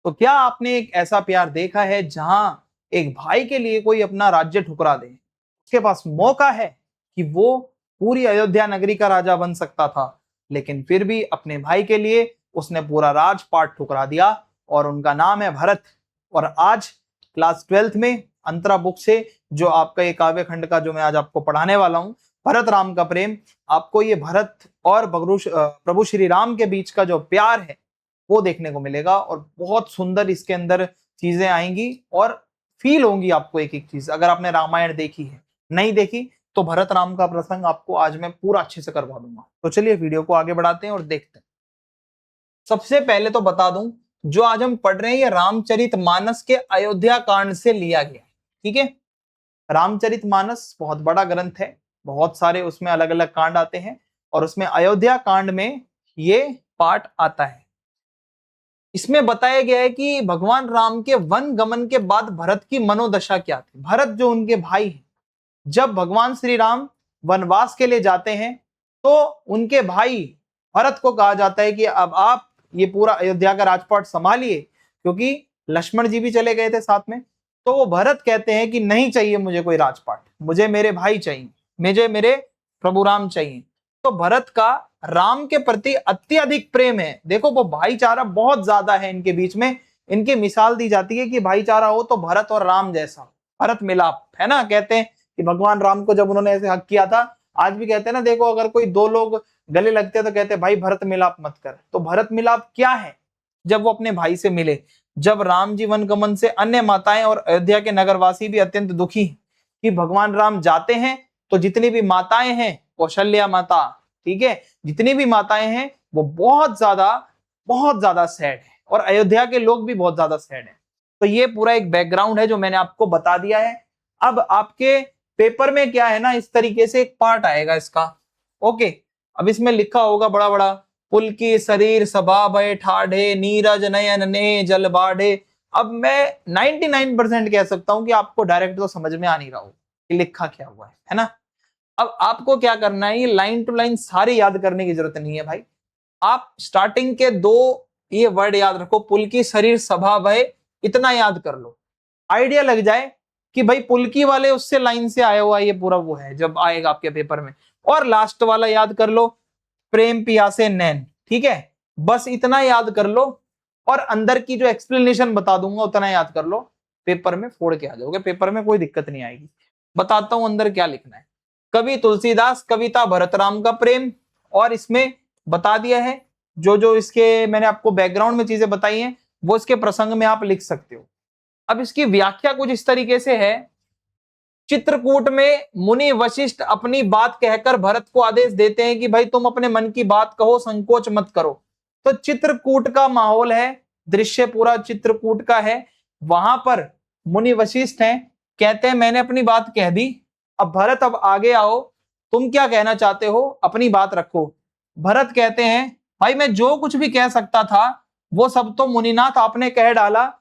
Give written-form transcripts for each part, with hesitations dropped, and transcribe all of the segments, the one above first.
तो क्या आपने एक ऐसा प्यार देखा है जहां एक भाई के लिए कोई अपना राज्य ठुकरा दे? उसके पास मौका है कि वो पूरी अयोध्या नगरी का राजा बन सकता था, लेकिन फिर भी अपने भाई के लिए उसने पूरा राजपाट ठुकरा दिया, और उनका नाम है भरत। और आज क्लास 12th में अंतरा बुक से जो आपका ये काव्य खंड का जो मैं आज आपको पढ़ाने वाला हूं, भरत राम का प्रेम, आपको ये भरत और प्रभु श्री राम के बीच का जो प्यार है वो देखने को मिलेगा, और बहुत सुंदर इसके अंदर चीजें आएंगी और फील होंगी आपको एक एक चीज। अगर आपने रामायण देखी है, नहीं देखी, तो भरत राम का प्रसंग आपको आज मैं पूरा अच्छे से करवा दूंगा। तो चलिए वीडियो को आगे बढ़ाते हैं और देखते हैं। सबसे पहले तो बता दूं, जो आज हम पढ़ रहे हैं ये रामचरितमानस के अयोध्या कांड से लिया गया, ठीक है। रामचरितमानस बहुत बड़ा ग्रंथ है, बहुत सारे उसमें अलग अलग कांड आते हैं, और उसमें अयोध्या कांड में ये पाठ आता है। इसमें बताया गया है कि भगवान राम के वन गमन के बाद भरत की मनोदशा क्या थी। भरत जो उनके भाई हैं, जब भगवान श्री राम वनवास के लिए जाते हैं तो उनके भाई भरत को कहा जाता है कि अब आप ये पूरा अयोध्या का राजपाट संभालिए, क्योंकि लक्ष्मण जी भी चले गए थे साथ में। तो वो भरत कहते हैं कि नहीं चाहिए मुझे कोई राजपाट, मुझे मेरे भाई चाहिए, मुझे मेरे प्रभु राम चाहिए। तो भरत का राम के प्रति अत्यधिक प्रेम है। देखो वो भाईचारा बहुत ज्यादा है इनके बीच में। इनकी मिसाल दी जाती है कि भाईचारा हो तो भरत और राम जैसा, भरत मिलाप है ना। कहते हैं कि भगवान राम को जब उन्होंने ऐसे हक किया था, आज भी कहते हैं ना, देखो अगर कोई दो लोग गले लगते हैं तो कहते हैं भाई भरत मिलाप मत कर। तो भरत मिलाप क्या है? जब वो अपने भाई से मिले, जब राम जी वन गमन से अन्य माताएं और अयोध्या के नगरवासी भी अत्यंत दुखी हैं कि भगवान राम जाते हैं, तो जितनी भी माताएं हैं, कौशल्या माता, ठीक है, जितनी भी माताएं हैं वो बहुत ज्यादा सैड है, और अयोध्या के लोग भी बहुत ज्यादा सैड है। तो ये पूरा एक बैकग्राउंड है जो मैंने आपको बता दिया है। अब आपके पेपर में क्या है ना, इस तरीके से एक पार्ट आएगा इसका, ओके। अब इसमें लिखा होगा बड़ा बड़ा, पुल की शरीर सभा भय ठाढ़े, नीरज नयन ने जल बाढ़े। अब मैं 99% कह सकता हूं कि आपको डायरेक्ट तो समझ में आ नहीं रहा हो कि लिखा क्या हुआ है ना। अब आपको क्या करना है, ये लाइन टू लाइन सारी याद करने की जरूरत नहीं है भाई। आप स्टार्टिंग के दो ये वर्ड याद रखो, पुल की शरीर सभा भय, इतना याद कर लो, आइडिया लग जाए कि भाई पुलकी वाले उससे लाइन से आया हुआ ये पूरा वो है जब आएगा आपके पेपर में। और लास्ट वाला याद कर लो, प्रेम पियासे नैन, ठीक है, बस इतना याद कर लो, और अंदर की जो एक्सप्लेनेशन बता दूंगा उतना याद कर लो, पेपर में फोड़ के आ जाओगे, पेपर में कोई दिक्कत नहीं आएगी। बताता हूं अंदर क्या लिखना है। कवि तुलसीदास, कविता भरत राम का प्रेम, और इसमें बता दिया है जो जो इसके मैंने आपको बैकग्राउंड में चीजें बताई हैं वो इसके प्रसंग में आप लिख सकते हो। अब इसकी व्याख्या कुछ इस तरीके से है, चित्रकूट में मुनि वशिष्ठ अपनी बात कहकर भरत को आदेश देते हैं कि भाई तुम अपने मन की बात कहो, संकोच मत करो। तो चित्रकूट का माहौल है, दृश्य पूरा चित्रकूट का है, वहां पर मुनि वशिष्ठ हैं, कहते हैं मैंने अपनी बात कह दी, अब भरत अब आगे आओ, तुम क्या कहना चाहते हो, अपनी बात रखो। भरत कहते हैं भाई मैं जो कुछ भी कह सकता था वो सब तो मुनिनाथ आपने कह डाला,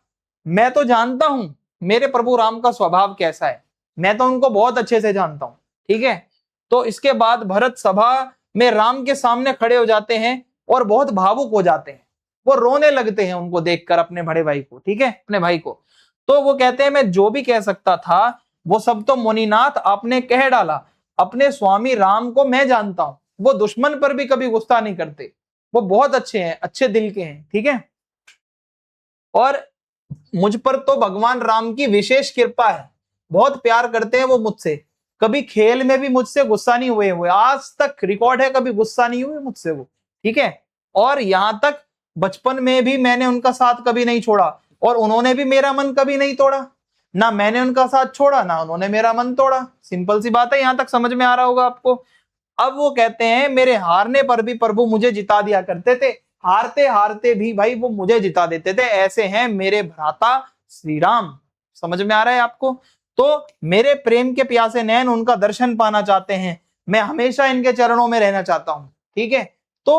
मैं तो जानता हूं मेरे प्रभु राम का स्वभाव कैसा है, मैं तो उनको बहुत अच्छे से जानता हूं, ठीक है। तो इसके बाद भरत सभा में राम के सामने खड़े हो जाते हैं और बहुत भावुक हो जाते हैं, वो रोने लगते हैं उनको देखकर, अपने बड़े भाई को, ठीक है, अपने भाई को। तो वो कहते हैं मैं जो भी कह सकता था वो सब तो मुनिनाथ आपने कह डाला, अपने स्वामी राम को मैं जानता हूं, वो दुश्मन पर भी कभी गुस्सा नहीं करते, वो बहुत अच्छे हैं, अच्छे दिल के हैं, ठीक है। और मुझ पर तो भगवान राम की विशेष कृपा है, बहुत प्यार करते हैं वो मुझसे, कभी खेल में भी मुझसे गुस्सा नहीं हुए आज तक रिकॉर्ड है, कभी गुस्सा नहीं हुए मुझसे वो, ठीक है। और यहां तक बचपन में भी मैंने उनका साथ कभी नहीं छोड़ा, और उन्होंने भी मेरा मन कभी नहीं तोड़ा, ना मैंने उनका साथ छोड़ा ना उन्होंने मेरा मन तोड़ा। सिंपल सी बात है, यहां तक समझ में आ रहा होगा आपको। अब वो कहते हैं मेरे हारने पर भी प्रभु मुझे जिता दिया करते थे, हारते हारते भी भाई वो मुझे जिता देते थे, ऐसे हैं मेरे भ्राता श्री राम। समझ में आ रहा है आपको? तो मेरे प्रेम के प्यासे नैन उनका दर्शन पाना चाहते हैं, मैं हमेशा इनके चरणों में रहना चाहता हूं, ठीक है। तो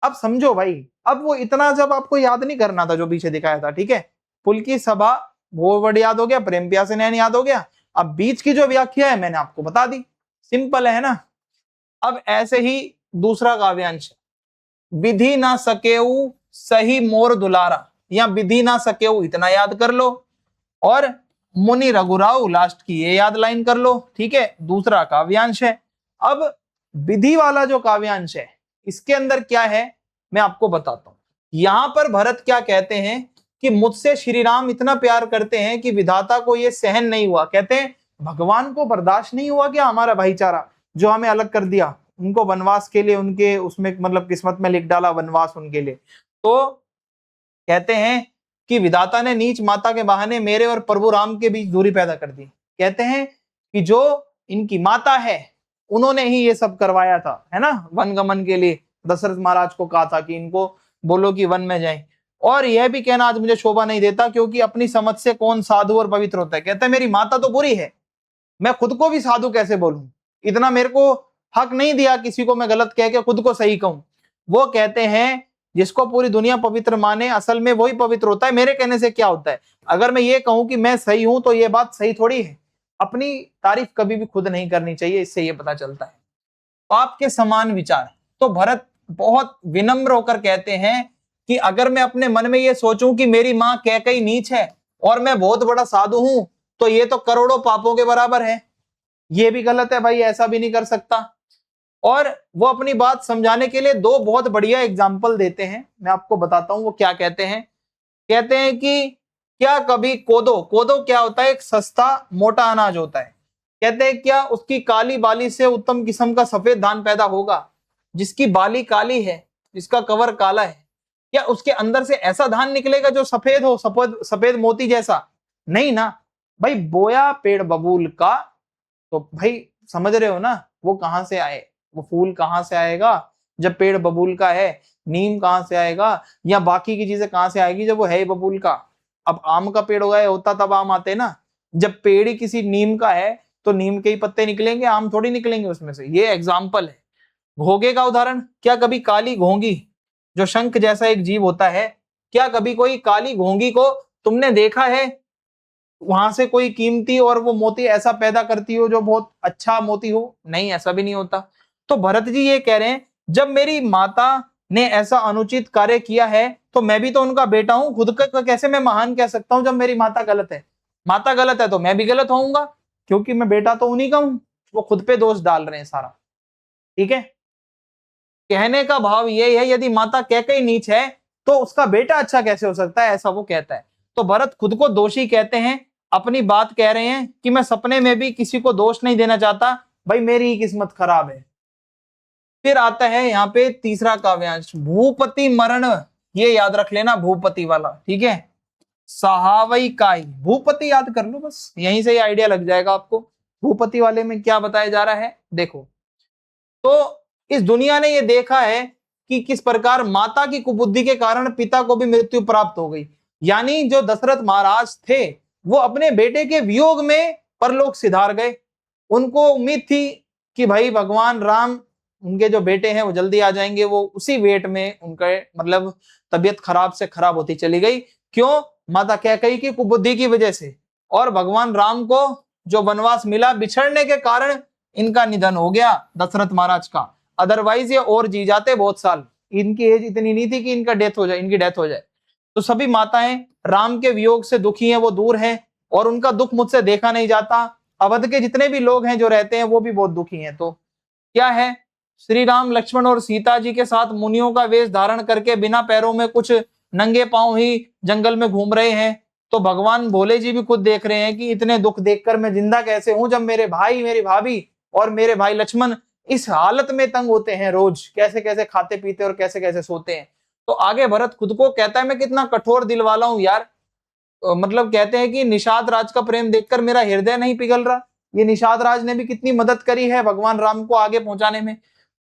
अब समझो भाई, अब वो इतना जब आपको याद नहीं करना था जो पीछे दिखाया था, ठीक है, पुल की सभा वो वर्ड याद हो गया, प्रेम प्यासे नैन याद हो गया, अब बीच की जो व्याख्या है मैंने आपको बता दी, सिंपल है ना। अब ऐसे ही दूसरा काव्यांश, विधि ना सकेऊ सही मोर दुलारा, या विधि ना सके इतना याद कर लो, और मुनि रघुराव लास्ट की ये याद लाइन कर लो। ठीक है, दूसरा काव्यांश है। अब विधि वाला जो काव्यांश है इसके अंदर क्या है मैं आपको बताता हूं। यहां पर भरत क्या कहते हैं कि मुझसे श्री राम इतना प्यार करते हैं कि विधाता को ये सहन नहीं हुआ। कहते हैं भगवान को बर्दाश्त नहीं हुआ क्या हमारा भाईचारा जो हमें अलग कर दिया, उनको वनवास के लिए उनके उसमें मतलब किस्मत में लिख डाला वनवास उनके लिए। तो कहते हैं कि विधाता ने नीच माता के बहाने मेरे और प्रभु राम के बीच दूरी पैदा कर दी। कहते हैं कि जो इनकी माता है उन्होंने ही ये सब करवाया था, है ना, वन गमन के लिए दशरथ महाराज को कहा था कि इनको बोलो कि वन में जाएं। और यह भी कहना आज मुझे शोभा नहीं देता क्योंकि अपनी समझ से कौन साधु और पवित्र होता है। कहते हैं मेरी माता तो बुरी है, मैं खुद को भी साधु कैसे बोलूं, इतना मेरे को हक नहीं दिया किसी को मैं गलत कह के खुद को सही कहूं। वो कहते हैं जिसको पूरी दुनिया पवित्र माने असल में वही पवित्र होता है, मेरे कहने से क्या होता है। अगर मैं ये कहूं कि मैं सही हूं तो ये बात सही थोड़ी है। अपनी तारीफ कभी भी खुद नहीं करनी चाहिए, इससे ये पता चलता है। पाप के समान विचार। तो भरत बहुत विनम्र होकर कहते हैं कि अगर मैं अपने मन में ये सोचूं कि मेरी मां कैकेयी नीच है और मैं बहुत बड़ा साधु हूं तो ये तो करोड़ों पापों के बराबर है। ये भी गलत है भाई, ऐसा भी नहीं कर सकता। और वो अपनी बात समझाने के लिए दो बहुत बढ़िया एग्जाम्पल देते हैं, मैं आपको बताता हूं वो क्या कहते हैं। कहते हैं कि क्या कभी कोदो, कोदो क्या होता है, एक सस्ता मोटा अनाज होता है। कहते हैं क्या उसकी काली बाली से उत्तम किस्म का सफेद धान पैदा होगा? जिसकी बाली काली है, जिसका कवर काला है, क्या उसके अंदर से ऐसा धान निकलेगा जो सफेद हो, सफेद सफेद मोती जैसा? नहीं ना भाई। बोया पेड़ बबूल का तो भाई समझ रहे हो ना वो कहां से आए, वो फूल कहां से आएगा जब पेड़ बबूल का है। नीम कहां से आएगा या बाकी की चीजें कहां से आएगी जब वो है बबूल का। अब आम का पेड़ उगाया होता तब आम आते ना, जब पेड़ ही किसी नीम का है तो नीम के ही पत्ते निकलेंगे, आम थोड़ी निकलेंगे उसमें से। ये एग्जाम्पल है। घोंगे का उदाहरण, क्या कभी काली घोंगी जो शंख जैसा एक जीव होता है, क्या कभी कोई काली घोंगी को तुमने देखा है वहां से कोई कीमती और वो मोती ऐसा पैदा करती हो जो बहुत अच्छा मोती हो? नहीं, ऐसा भी नहीं होता। तो भरत जी ये कह रहे हैं जब मेरी माता ने ऐसा अनुचित कार्य किया है तो मैं भी तो उनका बेटा हूं, खुद का कैसे मैं महान कह सकता हूं जब मेरी माता गलत है। माता गलत है तो मैं भी गलत होऊंगा क्योंकि मैं बेटा तो उन्हीं का हूं। वो खुद पे दोष डाल रहे हैं सारा। ठीक है, कहने का भाव ये है यदि माता कैकेयी नीच है तो उसका बेटा अच्छा कैसे हो सकता है, ऐसा वो कहता है। तो भरत खुद को दोषी कहते हैं, अपनी बात कह रहे हैं कि मैं सपने में भी किसी को दोष नहीं देना चाहता, भाई मेरी ही किस्मत खराब है। फिर आता है यहाँ पे तीसरा काव्यांश, भूपति मरण। ये याद रख लेना, भूपति वाला। ठीक है, सहावई काई, भूपति याद कर लो बस, यहीं से आइडिया लग जाएगा आपको भूपति वाले में क्या बताया जा रहा है। देखो, तो इस दुनिया ने ये देखा है कि किस प्रकार माता की कुबुद्धि के कारण पिता को भी मृत्यु प्राप्त हो गई। यानी जो दशरथ महाराज थे वो अपने बेटे के वियोग में परलोक सिधार गए। उनको उम्मीद थी कि भाई भगवान राम उनके जो बेटे हैं वो जल्दी आ जाएंगे, वो उसी वेट में उनके मतलब तबीयत खराब से खराब होती चली गई। क्यों? माता कैकेयी की कुबुद्धि की वजह से। और भगवान राम को जो वनवास मिला, बिछड़ने के कारण इनका निधन हो गया दशरथ महाराज का। अदरवाइज ये और जी जाते बहुत साल, इनकी एज इतनी नहीं थी कि इनकी डेथ हो जाए। तो सभी माताएं राम के वियोग से दुखी हैं, वो दूर हैं और उनका दुख मुझसे देखा नहीं जाता। अवध के जितने भी लोग हैं जो रहते हैं वो भी बहुत दुखी हैं। तो क्या है, श्री राम लक्ष्मण और सीता जी के साथ मुनियों का वेश धारण करके बिना पैरों में कुछ नंगे पांव ही जंगल में घूम रहे हैं। तो भगवान भोले जी भी खुद देख रहे हैं कि इतने दुख देखकर मैं जिंदा कैसे हूं जब मेरे भाई, मेरी भाभी और मेरे भाई लक्ष्मण इस हालत में तंग होते हैं, रोज कैसे कैसे खाते पीते और कैसे कैसे सोते हैं। तो आगे भरत खुद को कहता है मैं कितना कठोर दिल वाला हूं यार। मतलब कहते हैं कि निषाद राज का प्रेम देखकर मेरा हृदय नहीं पिघल रहा। ये निषाद राज ने भी कितनी मदद करी है भगवान राम को आगे पहुंचाने में।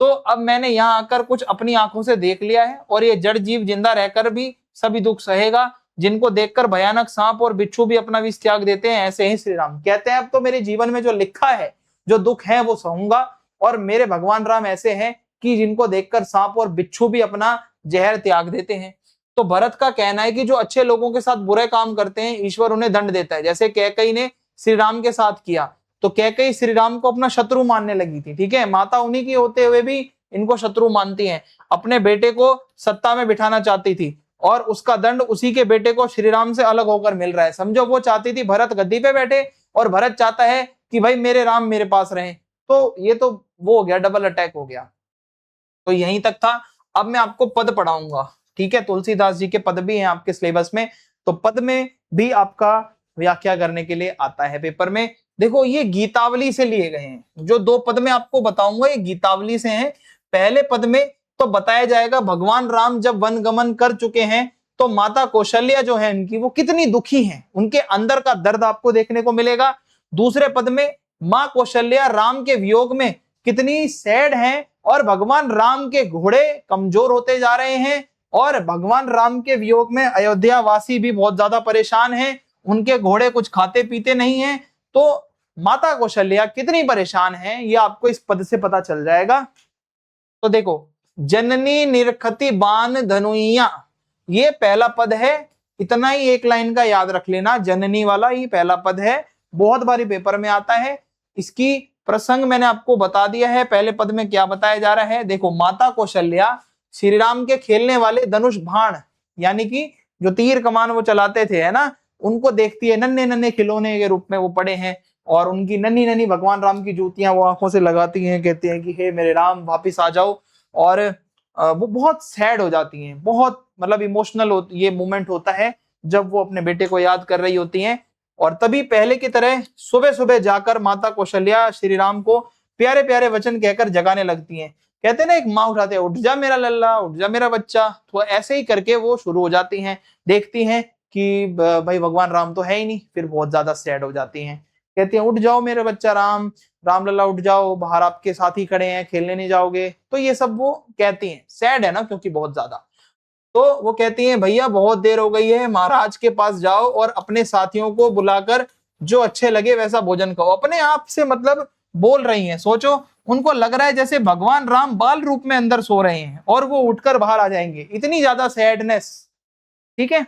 तो अब मैंने यहाँ आकर कुछ अपनी आंखों से देख लिया है और ये जड़ जीव जिंदा रहकर भी सभी दुख सहेगा, जिनको देखकर भयानक सांप और बिच्छू भी अपना विष त्याग देते हैं। ऐसे ही श्री राम कहते हैं अब तो मेरे जीवन में जो लिखा है, जो दुख है वो सहूंगा। और मेरे भगवान राम ऐसे हैं कि जिनको देखकर सांप और बिच्छू भी अपना जहर त्याग देते हैं। तो भरत का कहना है कि जो अच्छे लोगों के साथ बुरे काम करते हैं ईश्वर उन्हें दंड देता है। जैसे कैकेयी ने श्री राम के साथ किया, तो कैकेयी श्री राम को अपना शत्रु मानने लगी थी। ठीक है, माता उन्हीं की होते हुए भी इनको शत्रु मानती हैं। अपने बेटे को सत्ता में बिठाना चाहती थी, और उसका दंड उसी के बेटे को श्री राम से अलग होकर मिल रहा है। समझो वो चाहती थी भरत गद्दी पे बैठे और भरत चाहता है कि भाई मेरे राम मेरे पास रहे। तो ये तो वो हो गया, डबल अटैक हो गया। तो यहीं तक था। अब मैं आपको पद पढ़ाऊंगा, ठीक है। तुलसीदास जी के पद भी हैं आपके सिलेबस में, तो पद में भी आपका व्याख्या करने के लिए आता है पेपर में। देखो ये गीतावली से लिए गए हैं, जो 2 पद में आपको बताऊंगा ये गीतावली से हैं। पहले पद में तो बताया जाएगा भगवान राम जब वन गमन कर चुके हैं तो माता कौशल्या जो है इनकी वो कितनी दुखी हैं, उनके अंदर का दर्द आपको देखने को मिलेगा। दूसरे पद में माँ कौशल्या राम के वियोग में कितनी सैड हैं और भगवान राम के घोड़े कमजोर होते जा रहे हैं और भगवान राम के वियोग में अयोध्या वासी भी बहुत ज्यादा परेशान हैं, उनके घोड़े कुछ खाते पीते नहीं हैं। तो माता कौशल्या कितनी परेशान हैं ये आपको इस पद से पता चल जाएगा। तो देखो, जननी निरखती बान धनुइया, ये पहला पद है। इतना ही एक लाइन का याद रख लेना, जननी वाला ये पहला पद है, बहुत बारी पेपर में आता है। इसकी प्रसंग मैंने आपको बता दिया है, पहले पद में क्या बताया जा रहा है। देखो, माता कौशल्या श्री राम के खेलने वाले धनुष बाण यानी कि जो तीर कमान वो चलाते थे, है ना, उनको देखती है। नन्हे नन्हे खिलौने के रूप में वो पड़े हैं और उनकी नन्ही नन्ही भगवान राम की जूतियां वो आंखों से लगाती हैं, कहती हैं कि हे मेरे राम वापिस आ जाओ। और वो बहुत सैड हो जाती हैं, बहुत मतलब इमोशनल ये मोमेंट होता है जब वो अपने बेटे को याद कर रही होती हैं। और तभी पहले की तरह सुबह सुबह जाकर माता कौशल्या श्री राम को प्यारे प्यारे वचन कहकर जगाने लगती हैं। कहते हैं ना, एक माँ उठाते हैं, उठ जा मेरा लल्ला, उठ जा मेरा बच्चा। तो ऐसे ही करके वो शुरू हो जाती हैं। देखती हैं कि भाई भगवान राम तो है ही नहीं, फिर बहुत ज्यादा सैड हो जाती हैं। कहती हैं उठ जाओ मेरा बच्चा राम, राम लल्ला उठ जाओ, बाहर आपके साथी खड़े हैं, खेलने नहीं जाओगे। तो ये सब वो कहती हैं, सैड है ना क्योंकि बहुत ज्यादा। तो वो कहती हैं भैया बहुत देर हो गई है, महाराज के पास जाओ और अपने साथियों को बुलाकर जो अच्छे लगे वैसा भोजन खाओ। अपने आप से मतलब बोल रही हैं। सोचो, उनको लग रहा है जैसे भगवान राम बाल रूप में अंदर सो रहे हैं और वो उठकर बाहर आ जाएंगे, इतनी ज्यादा सैडनेस। ठीक है।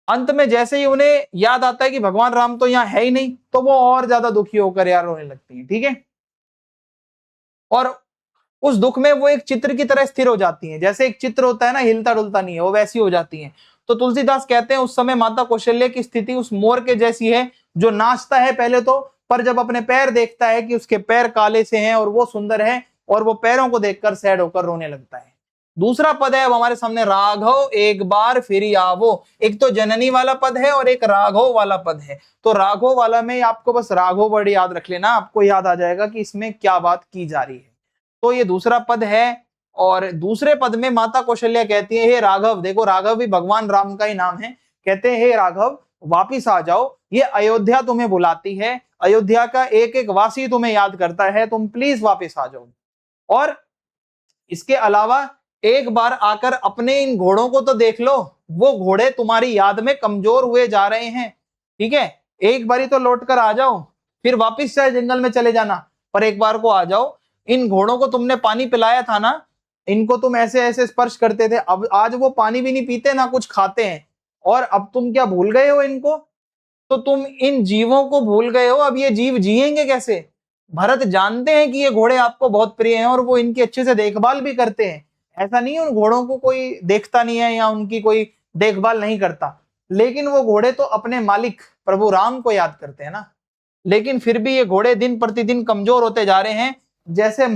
अंत में जैसे ही उन्हें याद आता है कि भगवान राम तो यहाँ है ही नहीं, तो वो और ज्यादा दुखी होकर यार रोने लगती हैं। ठीक है। और उस दुख में वो एक चित्र की तरह स्थिर हो जाती हैं, जैसे एक चित्र होता है ना, हिलता डुलता नहीं है, वो वैसी हो जाती हैं। तो तुलसीदास कहते हैं उस समय माता कौशल्या की स्थिति उस मोर के जैसी है जो नाचता है पहले तो, पर जब अपने पैर देखता है कि उसके पैर काले से हैं और वो सुंदर है, और वो पैरों को देखकर सैड होकर रोने लगता है। दूसरा पद है अब हमारे सामने, राघव एक बार फिर आवो। एक तो जननी वाला पद है और एक राघव वाला पद है। तो राघव वाला में आपको बस राघव वर्ड याद रख लेना, आपको याद आ जाएगा कि इसमें क्या बात की जा रही है। तो ये दूसरा पद है। और दूसरे पद में माता कौशल्या कहती है हे राघव, देखो राघव भी भगवान राम का ही नाम है, कहते हैं हे राघव वापिस आ जाओ, ये अयोध्या तुम्हें बुलाती है, अयोध्या का एक एक वासी तुम्हें याद करता है, तुम प्लीज वापिस आ जाओ। और इसके अलावा एक बार आकर अपने इन घोड़ों को तो देख लो, वो घोड़े तुम्हारी याद में कमजोर हुए जा रहे हैं। ठीक है, एक बारी तो लौट कर आ जाओ, फिर वापिस चाहे जंगल में चले जाना, पर एक बार को आ जाओ। इन घोड़ों को तुमने पानी पिलाया था ना, इनको तुम ऐसे ऐसे स्पर्श करते थे, अब आज वो पानी भी नहीं पीते ना कुछ खाते हैं, और अब तुम क्या भूल गए हो इनको? तो तुम इन जीवों को भूल गए हो, अब ये जीव जिएंगे कैसे? भरत जानते हैं कि ये घोड़े आपको बहुत प्रिय हैं और वो इनकी अच्छे से देखभाल भी करते हैं। ऐसा नहीं है उन घोड़ों को कोई देखता नहीं है या उनकी कोई देखभाल नहीं करता, लेकिन वो घोड़े तो अपने मालिक प्रभु राम को याद करते हैं ना। लेकिन फिर भी ये घोड़े दिन प्रतिदिन कमजोर होते जा रहे हैं, जैसे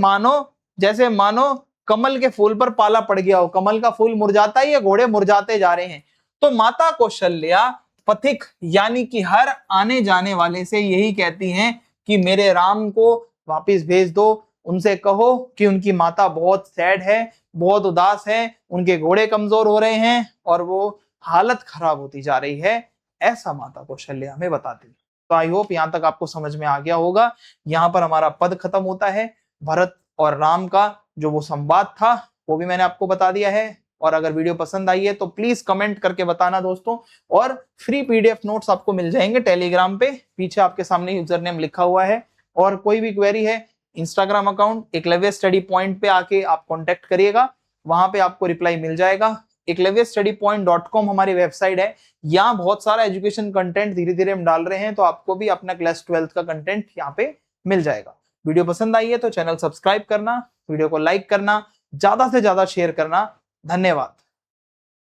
मानो कमल के फूल पर पाला पड़ गया हो, कमल का फूल मुरझाता है, ये घोड़े मुरझाते जा रहे हैं। तो माता कौशल्या पथिक यानी कि हर आने जाने वाले से यही कहती हैं कि मेरे राम को वापिस भेज दो, उनसे कहो कि उनकी माता बहुत सैड है, बहुत उदास है, उनके घोड़े कमजोर हो रहे हैं और वो हालत खराब होती जा रही है, ऐसा माता कौशल्या हमें बताती है। तो आई होप यहाँ तक आपको समझ में आ गया होगा। यहाँ पर हमारा पद खत्म होता है। भरत और राम का जो वो संवाद था वो भी मैंने आपको बता दिया है। और अगर वीडियो पसंद आई है तो प्लीज कमेंट करके बताना दोस्तों। और फ्री पीडीएफ नोट्स आपको मिल जाएंगे टेलीग्राम पे, पीछे आपके सामने यूजर नेम लिखा हुआ है। और कोई भी क्वेरी है, Instagram account Eklavya study point पे आके आप कॉन्टेक्ट करिएगा, वहां पे आपको रिप्लाई मिल जाएगा। eklavyastudypoint.com हमारी वेबसाइट है, यहाँ बहुत सारा एजुकेशन कंटेंट धीरे धीरे हम डाल रहे हैं, तो आपको भी अपना क्लास 12th का कंटेंट यहाँ पे मिल जाएगा। वीडियो पसंद आई है तो चैनल सब्सक्राइब करना, वीडियो को लाइक करना, ज्यादा से ज्यादा शेयर करना। धन्यवाद।